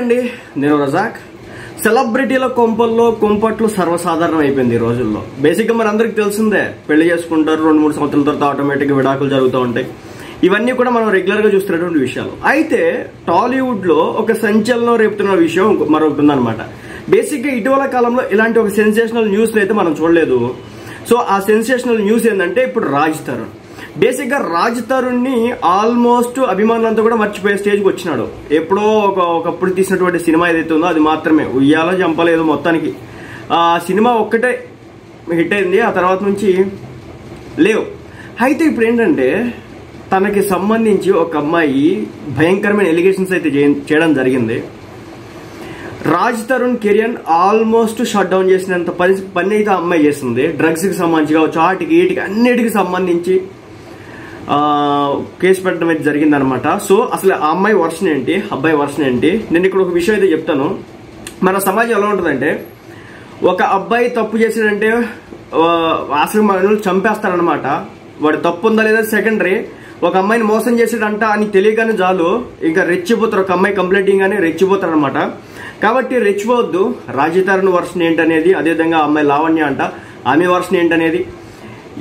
అండి నేను రజాక్. సెలబ్రిటీల కొంపల్లో కుంపట్లు సర్వసాధారణం అయిపోయింది ఈ రోజుల్లో. బేసిక్ గా మనందరికి తెలిసిందే, పెళ్లి చేసుకుంటారు, 2-3 సంవత్సరాల తర్వాత ఆటోమేటిక్ గా విడాకులు జరుగుతూ ఉంటాయి. ఇవన్నీ కూడా మనం రెగ్యులర్ గా చూస్తున్నటువంటి విషయాలు. అయితే టాలీవుడ్ లో ఒక సంచలనం రేపుతున్న విషయం మరొకటి ఉందన్నమాట. బేసిక్ గా ఇటీవల కాలంలో ఇలాంటి ఒక సెన్సేషనల్ న్యూస్ అయితే మనం చూడలేదు. సో ఆ సెన్సేషనల్ న్యూస్ ఏంటంటే ఇప్పుడు రాజ్ తరుణ్. బేసిక్ గా రాజ్ తరుణ్ ని ఆల్మోస్ట్ అభిమానులంతా కూడా మర్చిపోయే స్టేజ్కి వచ్చినాడు. ఎప్పుడో ఒకప్పుడు తీసినటువంటి సినిమా ఏదైతే ఉందో అది మాత్రమే ఉయ్యాల చంపలేదు మొత్తానికి. ఆ సినిమా ఒక్కటే హిట్ అయింది, ఆ తర్వాత నుంచి లేవు. అయితే ఇప్పుడు ఏంటంటే తనకి సంబంధించి ఒక అమ్మాయి భయంకరమైన ఎలిగేషన్స్ అయితే చేయడం జరిగింది. Raj Tarun career almost shut down చేసినంత పని అయితే ఆ అమ్మాయి చేస్తుంది. డ్రగ్స్ కి సంబంధించి కావచ్చు, ఆటికి వీటికి అన్నిటికి సంబంధించి కేసు పెట్టడం అయితే జరిగిందనమాట. సో అసలు ఆ అమ్మాయి వర్షన్ ఏంటి, అబ్బాయి వర్షన్ ఏంటి, నేను ఇక్కడ ఒక విషయం అయితే చెప్తాను. మన సమాజం ఎలా ఉంటుందంటే, ఒక అబ్బాయి తప్పు చేసాడంటే అసలు మనల్ని చంపేస్తారనమాట. వాడు తప్పు ఉందా లేదా సెకండరీ. ఒక అమ్మాయిని మోసం చేసాడంట అని తెలియగానే చాలు ఇంకా రెచ్చిపోతారు. ఒక అమ్మాయి కంప్లైంటింగ్ గానే రెచ్చిపోతారు అనమాట. కాబట్టి రెచ్చిపోవద్దు. రాజ్ తరుణ్ వర్షన్ ఏంటనేది, అదేవిధంగా అమ్మాయి లావణ్య అంట ఆమె వర్షన్ ఏంటనేది,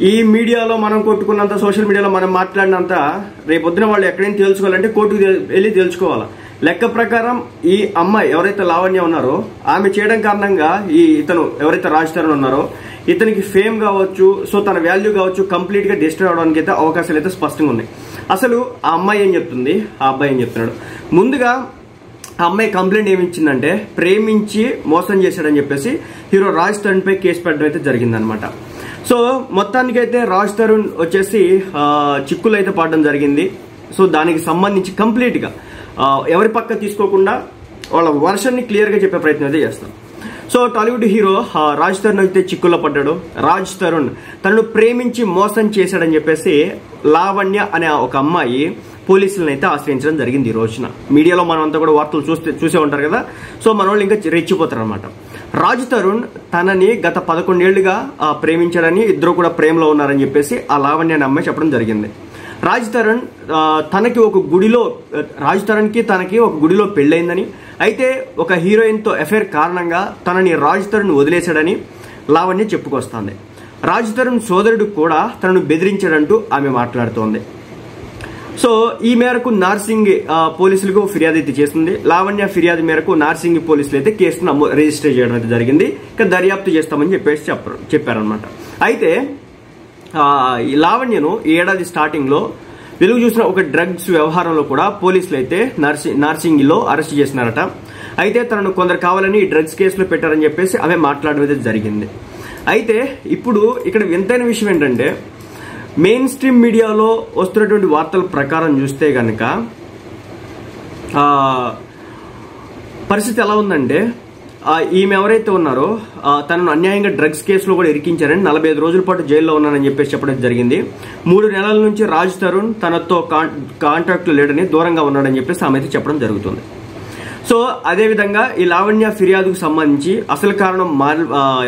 ఈ మీడియాలో మనం కొట్టుకున్నంత, సోషల్ మీడియాలో మనం మాట్లాడినంత రేపొద్దున వాళ్ళు ఎక్కడైనా తెలుసుకోవాలంటే కోర్టుకు వెళ్ళి తెలుసుకోవాలా. లెక్క ప్రకారం ఈ అమ్మాయి ఎవరైతే లావణ్య ఉన్నారో ఆమె చేయడం కారణంగా ఇతను ఎవరైతే రాజ్ తరుణ్ ఉన్నారో ఇతనికి ఫేమ్ కావచ్చు, సో తన వాల్యూ కావచ్చు కంప్లీట్ గా డిస్ట్రాయ్ అవడానికి అయితే అవకాశాలు అయితే స్పష్టంగా ఉన్నాయి. అసలు ఆ అమ్మాయి ఏం చెప్తుంది, ఆ అబ్బాయి ఏం చెప్తున్నాడు. ముందుగా ఆ అమ్మాయి కంప్లైంట్ ఏమి ఇచ్చిందంటే, ప్రేమించి మోసం చేశాడని చెప్పేసి హీరో రాజ్ తరుణ్ పై కేసు పెట్టడం అయితే జరిగిందనమాట. సో మొత్తానికైతే రాజ్ తరుణ్ వచ్చేసి చిక్కులు అయితే పడడం జరిగింది. సో దానికి సంబంధించి కంప్లీట్ గా ఎవరి పక్క తీసుకోకుండా వాళ్ళ వర్షన్ ని క్లియర్ గా చెప్పే ప్రయత్నం అయితే చేస్తాం. సో టాలీవుడ్ హీరో రాజ్ తరుణ్ అయితే చిక్కుల్లో పడ్డాడు. రాజ్ తరుణ్ తనను ప్రేమించి మోసం చేశాడని చెప్పేసి లావణ్య అనే ఒక అమ్మాయి పోలీసులను అయితే ఆశ్రయించడం జరిగింది. ఈ రోజున మీడియాలో మనం అంతా కూడా వార్తలు చూసే ఉంటారు కదా. సో మన వాళ్ళు ఇంకా రెచ్చిపోతారు అనమాట. రాజ్ తరుణ్ తనని గత 11 ఏళ్లుగా ప్రేమించాడని, ఇద్దరు కూడా ప్రేమలో ఉన్నారని చెప్పేసి ఆ లావణ్య అనే అమ్మాయి చెప్పడం జరిగింది. రాజ్ తరుణ్ తనకి ఒక గుడిలో, రాజ్ తరుణ్ కి తనకి ఒక గుడిలో పెళ్ళైందని, అయితే ఒక హీరోయిన్ తో అఫైర్ కారణంగా తనని రాజ్ తరుణ్ వదిలేశాడని లావణ్య చెప్పుకొస్తోంది. రాజ్ తరుణ్ సోదరుడు కూడా తనను బెదిరించాడంటూ ఆమె మాట్లాడుతోంది. సో ఈ మేరకు నార్సింగ్ పోలీసులకు ఫిర్యాదు అయితే చేస్తుంది. లావణ్య ఫిర్యాదు మేరకు నార్సింగ్ పోలీసులు అయితే కేసును రిజిస్టర్ చేయడం అయితే జరిగింది. ఇక దర్యాప్తు చేస్తామని చెప్పేసి చెప్పారనమాట. అయితే ఈ లావణ్యను ఈ ఏడాది స్టార్టింగ్ లో వెలుగు చూసిన ఒక డ్రగ్స్ వ్యవహారంలో కూడా పోలీసులు అయితే నార్సింగ్ లో అరెస్ట్ చేసినారట. అయితే తనను కొందరు కావాలని ఈ డ్రగ్స్ కేసులో పెట్టారని చెప్పేసి ఆమె మాట్లాడడం అయితే జరిగింది. అయితే ఇప్పుడు ఇక్కడ వింతైన విషయం ఏంటంటే, మెయిన్ స్ట్రీమ్ మీడియాలో వస్తున్నటువంటి వార్తల ప్రకారం చూస్తే గనక పరిస్థితి ఎలా ఉందంటే, ఈమె ఎవరైతే ఉన్నారో తనను అన్యాయంగా డ్రగ్స్ కేసులో కూడా ఇరికించారని, 45 రోజుల పాటు జైల్లో ఉన్నానని చెప్పేసి చెప్పడం జరిగింది. 3 నెలల నుంచి రాజ్ తరుణ్ తనతో కాంటాక్ట్ లేడని, దూరంగా ఉన్నాడని చెప్పేసి ఆమె అయితే చెప్పడం జరుగుతుంది. సో అదేవిధంగా ఈ లావణ్య ఫిర్యాదుకు సంబంధించి అసలు కారణం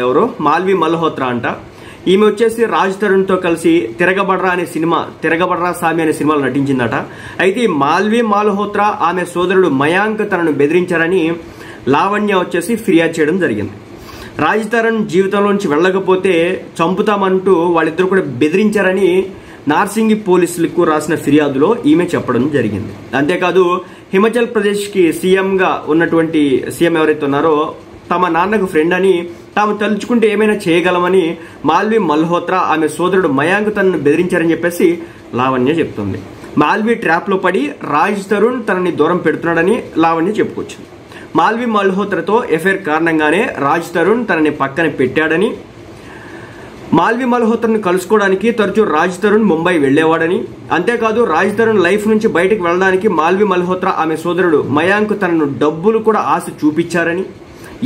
ఎవరో మాల్వి మల్హోత్రా అంట. ఈమె వచ్చేసి రాజ్ తరుణ్ తో కలిసి తిరగబడ్రా సామి అనే సినిమాలో నటించిందట. అయితే ఈ మాల్వి మల్హోత్రా ఆమె సోదరుడు మయాంక్ తనను బెదిరించారని లావణ్య వచ్చేసి ఫిర్యాదు చేయడం జరిగింది. రాజ్ తరుణ్ జీవితంలోంచి వెళ్ళకపోతే చంపుతామంటూ వాళ్ళిద్దరు కూడా బెదిరించారని నార్సింగి పోలీసులకు రాసిన ఫిర్యాదులో ఈమె చెప్పడం జరిగింది. అంతేకాదు హిమాచల్ ప్రదేశ్ కి సీఎం ఎవరైతే ఉన్నారో తమ నాన్నకు ఫ్రెండ్ అని, తాము తలుచుకుంటే ఏమైనా చేయగలమని మాల్వి మల్హోత్రా ఆమె సోదరుడు మయాంక్ తనను బెదిరించారని చెప్పేసి లావణ్య చెప్తుంది. మాల్వి ట్రాప్ లో పడి రాజ్ తరుణ్ తనని దూరం పెడుతున్నాడని లావణ్య చెప్పుకొచ్చింది. మాల్వి మల్హోత్రాతో ఎఫైర్ కారణంగానే రాజ్ తరుణ్ తనని పక్కన పెట్టాడని, మాల్వి మల్హోత్రాను కలుసుకోవడానికి తరచూ రాజ్ తరుణ్ ముంబై వెళ్లేవాడని, అంతేకాదు రాజ్ తరుణ్ లైఫ్ నుంచి బయటకు వెళ్లడానికి మాల్వి మల్హోత్రా ఆమె సోదరుడు మయాంక్ తనను డబ్బులు కూడా ఆశ చూపించారని,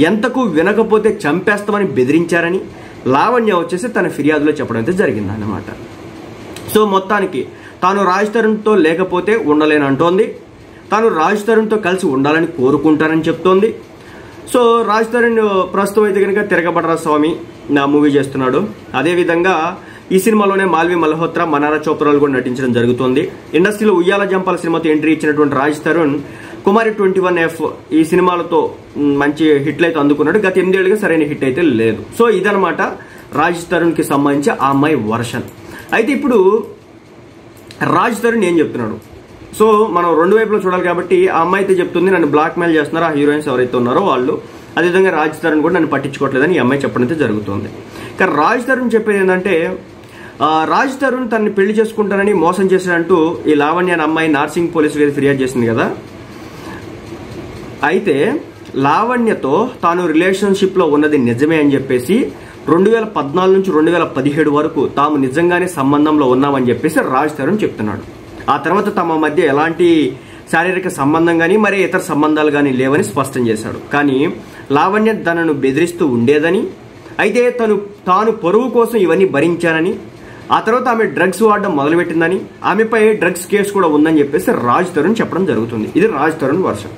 ఎంతకు వినకపోతే చంపేస్తామని బెదిరించారని లావణ్య వచ్చేసి తన ఫిర్యాదులో చెప్పడం అయితే జరిగింది అన్నమాట. సో మొత్తానికి తాను రాజ్ తరుణ్ తో లేకపోతే ఉండలేనంటోంది. తాను రాజ్ తరుణ్ తో కలిసి ఉండాలని కోరుకుంటానని చెప్తోంది. సో రాజ్ తరుణ్ ప్రస్తుతం అయితే కనుక తిరగబడ్రా స్వామి నా మూవీ చేస్తున్నాడు. అదేవిధంగా ఈ సినిమాలోనే మాల్వి మల్హోత్రా, మనారా చోప్రాలు కూడా నటించడం జరుగుతోంది. ఇండస్ట్రీలో ఉయ్యాల జంపాల సినిమాతో ఎంట్రీ ఇచ్చినటువంటి రాజ్ తరుణ్ కుమారి 21F ఈ సినిమాలతో మంచి హిట్లు అయితే అందుకున్నాడు. గత 8 ఏళ్ళుగా సరైన హిట్ అయితే లేదు. సో ఇదనమాట రాజ్ తరుణ్ కి సంబంధించి ఆ అమ్మాయి వర్షన్. అయితే ఇప్పుడు రాజ్ తరుణ్ ఏం చెప్తున్నాడు? సో మనం రెండు వైపులో చూడాలి కాబట్టి ఆ అమ్మాయి అయితే చెప్తుంది నన్ను బ్లాక్ మెయిల్ చేస్తున్నారు ఆ హీరోయిన్స్ ఎవరైతే ఉన్నారో వాళ్ళు, అదేవిధంగా రాజ్ తరుణ్ కూడా నన్ను పట్టించుకోవట్లేదని ఈ అమ్మాయి చెప్పడం అయితే జరుగుతుంది. కానీ రాజ్ తరుణ్ చెప్పేది ఏంటంటే రాజ్ తరుణ్ తనని పెళ్లి చేసుకుంటానని మోసం చేశాడంటూ ఈ లావణ్య అనే అమ్మాయి నార్సింగ్ పోలీసులు అయితే ఫిర్యాదు చేసింది కదా. అయితే లావణ్యతో తాను రిలేషన్షిప్ లో ఉన్నది నిజమే అని చెప్పేసి 2014 నుంచి 2017 వరకు తాము నిజంగానే సంబంధంలో ఉన్నామని చెప్పేసి రాజ్ తరుణ్ చెప్తున్నాడు. ఆ తర్వాత తమ మధ్య ఎలాంటి శారీరక సంబంధం కానీ మరి ఇతర సంబంధాలు కానీ లేవని స్పష్టం చేశాడు. కానీ లావణ్య తనను బెదిరిస్తూ ఉండేదని, అయితే తాను పరువు కోసం ఇవన్నీ భరించానని, ఆ తర్వాత ఆమె డ్రగ్స్ వాడడం మొదలుపెట్టిందని, ఆమెపై డ్రగ్స్ కేసు కూడా ఉందని చెప్పేసి రాజ్ తరుణ్ చెప్పడం జరుగుతుంది. ఇది రాజ్ తరుణ్ వర్షన్.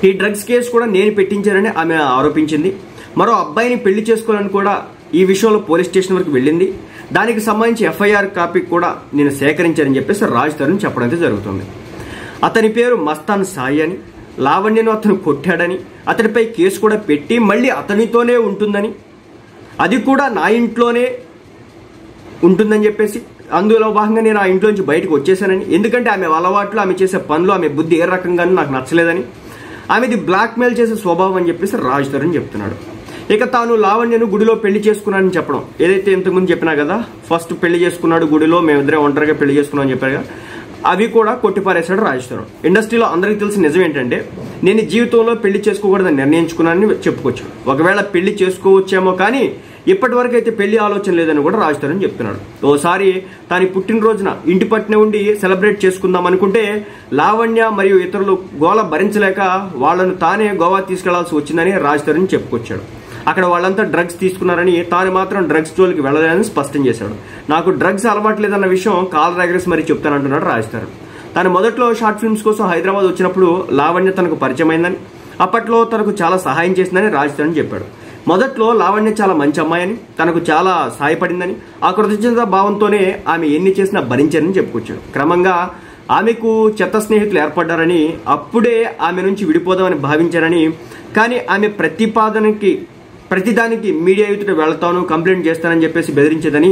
ఈ డ్రగ్స్ కేసు కూడా నేను పెట్టించానని ఆమె ఆరోపించింది. మరో అబ్బాయిని పెళ్లి చేసుకోవాలని కూడా ఈ విషయంలో పోలీస్ స్టేషన్ వరకు వెళ్ళింది. దానికి సంబంధించి ఎఫ్ఐఆర్ కాపీ కూడా నేను సేకరించానని చెప్పేసి రాజ్ తరుణ్ చెప్పడం అయితే జరుగుతుంది. అతని పేరు మస్తాన్ సాయి అని, లావణ్యను అతను కొట్టాడని, అతనిపై కేసు కూడా పెట్టి మళ్ళీ అతనితోనే ఉంటుందని, అది కూడా నా ఇంట్లోనే ఉంటుందని చెప్పేసి, అందులో భాగంగా నేను ఆ ఇంట్లోంచి బయటకు వచ్చేసానని, ఎందుకంటే ఆమె అలవాట్లు ఆమె చేసే పనులు ఆమె బుద్ధి ఏ రకంగానూ నాకు నచ్చలేదని, ఆమెది బ్లాక్మెయిల్ చేసే స్వభావం అని చెప్పేసి రాజ్ తరుణ్ చెప్తున్నాడు. ఇక తాను లావణ్యను గుడిలో పెళ్లి చేసుకున్నానని చెప్పడం, ఏదైతే ఇంతకుముందు చెప్పినా కదా, ఫస్ట్ పెళ్లి చేసుకున్నాడు గుడిలో, మేమిద్దరం ఒంటరిగా పెళ్లి చేసుకున్నాం అని చెప్పారు కదా, అవి కూడా కొట్టిపారేశాడు రాజ్ తరుణ్. ఇండస్ట్రీలో అందరికీ తెలిసిన నిజం ఏంటంటే నేను జీవితంలో పెళ్లి చేసుకోకూడదని నిర్ణయించుకున్నానని చెప్పుకోవచ్చు. ఒకవేళ పెళ్లి చేసుకోవచ్చేమో కానీ ఇప్పటి వరకు అయితే పెళ్లి ఆలోచన లేదని కూడా రాజ్ తరుణ్ చెప్తున్నాడు. ఓసారి తాను పుట్టినరోజున ఇంటి పట్టునే ఉండి సెలబ్రేట్ చేసుకుందాం అనుకుంటే లావణ్య మరియు ఇతరులు గోల భరించలేక వాళ్లను తానే గోవా తీసుకెళ్లాల్సి వచ్చిందని రాజ్ తరుణ్ చెప్పుకొచ్చాడు. అక్కడ వాళ్ళంతా డ్రగ్స్ తీసుకున్నారని, తాను మాత్రం డ్రగ్స్ జోలికి వెళ్లలేదని స్పష్టం చేశాడు. నాకు డ్రగ్స్ అలవాట్లేదన్న విషయం కాల్ రాగరేసి మరీ చెప్తానంటున్నాడు రాజ్ తరుణ్. తాను మొదట్లో షార్ట్ ఫిల్మ్స్ కోసం హైదరాబాద్ వచ్చినప్పుడు లావణ్య తనకు పరిచయం అయిందని, అప్పట్లో తనకు చాలా సహాయం చేసిందని రాజ్ తరుణ్ చెప్పాడు. మొదట్లో లావణ్య చాలా మంచి అమ్మాయని, తనకు చాలా సహాయపడిందని, ఆ కృతజ్ఞత భావంతోనే ఆమె ఎన్ని చేసినా భరించారని చెప్పుకొచ్చాడు. క్రమంగా ఆమెకు చెత్త స్నేహితులు ఏర్పడ్డారని, అప్పుడే ఆమె నుంచి విడిపోదామని భావించారని, కానీ ఆమె ప్రతిదానికి మీడియా ఎదుట వెళ్తాను కంప్లైంట్ చేస్తానని చెప్పేసి బెదిరించేదని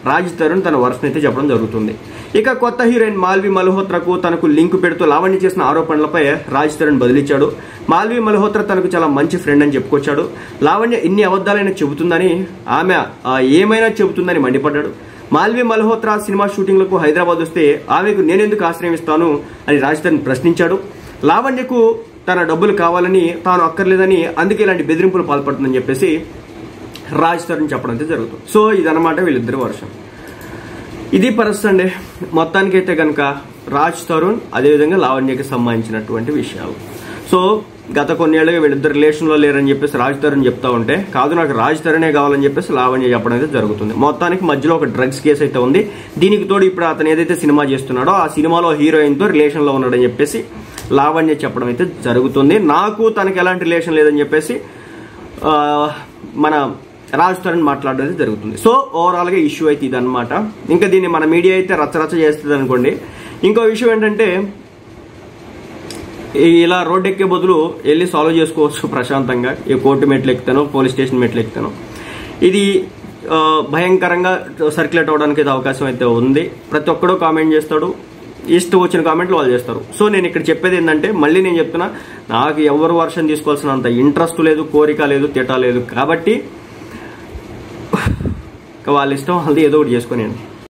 రాజ్ తరుణ్ తన వర్షన్ అయితే చెప్పడం జరుగుతుంది. ఇక కొత్త హీరోయిన్ మాల్వి మల్హోత్రాకు తనకు లింక్ పెడుతూ లావణ్య చేసిన ఆరోపణలపై రాజ్ తరుణ్ బదిలిచ్చాడు. మాల్వి మల్హోత్రా తనకు చాలా మంచి ఫ్రెండ్ అని చెప్పుకొచ్చాడు. లావణ్య ఇన్ని అబద్ధాలైనా చెబుతుందని, ఆమె ఏమైనా చెబుతుందని మండిపడ్డాడు. మాల్వి మల్హోత్రా సినిమా షూటింగ్లకు హైదరాబాద్ వస్తే ఆమెకు నేనెందుకు ఆశ్రయం ఇస్తాను అని రాజ్ తరుణ్ ప్రశ్నించాడు. లావణ్యకు తన డబ్బులు కావాలని, తాను అక్కర్లేదని, అందుకే ఇలాంటి బెదిరింపులు పాల్పడుతుందని చెప్పేసి రాజ్ తరుణ్ చెప్పడం అయితే జరుగుతుంది. సో ఇదన్నమాట వీళ్ళిద్దరి వర్షం. ఇది పరిస్థితి అండి. మొత్తానికైతే కనుక రాజ్ తరుణ్ అదేవిధంగా లావణ్యకి సంబంధించినటువంటి విషయాలు. సో గత కొన్నేళ్లుగా వీళ్ళిద్దరు రిలేషన్లో లేరని చెప్పేసి రాజ్ తరుణ్ చెప్తా ఉంటే, కాదు నాకు రాజ్ తరుణే కావాలని చెప్పేసి లావణ్య చెప్పడం అయితే జరుగుతుంది. మొత్తానికి మధ్యలో ఒక డ్రగ్స్ కేసు అయితే ఉంది. దీనికి తోడు ఇప్పుడు అతను ఏదైతే సినిమా చేస్తున్నాడో ఆ సినిమాలో హీరోయిన్తో రిలేషన్లో ఉన్నాడని చెప్పేసి లావణ్య చెప్పడం అయితే జరుగుతుంది. నాకు తనకి ఎలాంటి రిలేషన్ లేదని చెప్పేసి మన రాజ్ తరుణ్ మాట్లాడడం అయితే జరుగుతుంది. సో ఓవరాల్ గా ఇష్యూ అయితే ఇదన్నమాట. ఇంకా దీన్ని మన మీడియా అయితే రచ్చరచ్చ చేస్తుంది అనుకోండి. ఇంకో విషయం ఏంటంటే ఇలా రోడ్డు ఎక్కే బదులు వెళ్ళి సాల్వ్ చేసుకోవచ్చు ప్రశాంతంగా. ఈ కోర్టు మెట్లు ఎక్కుతాను, పోలీస్ స్టేషన్ మెట్లు ఎక్కుతాను. ఇది భయంకరంగా సర్క్యులేట్ అవడానికి అయితే అవకాశం అయితే ఉంది. ప్రతి ఒక్కడూ కామెంట్ చేస్తాడు, ఇష్టం వచ్చిన కామెంట్లు వాళ్ళు చేస్తారు. సో నేను ఇక్కడ చెప్పేది ఏంటంటే, మళ్ళీ నేను చెప్తున్నా, నాకు ఎవరు వర్షన్ తీసుకోవాల్సినంత ఇంట్రెస్ట్ లేదు, కోరిక లేదు, తిట లేదు. కాబట్టి వాళ్ళ ఇష్టం వాళ్ళది ఏదో ఒకటి చేసుకునేయండి.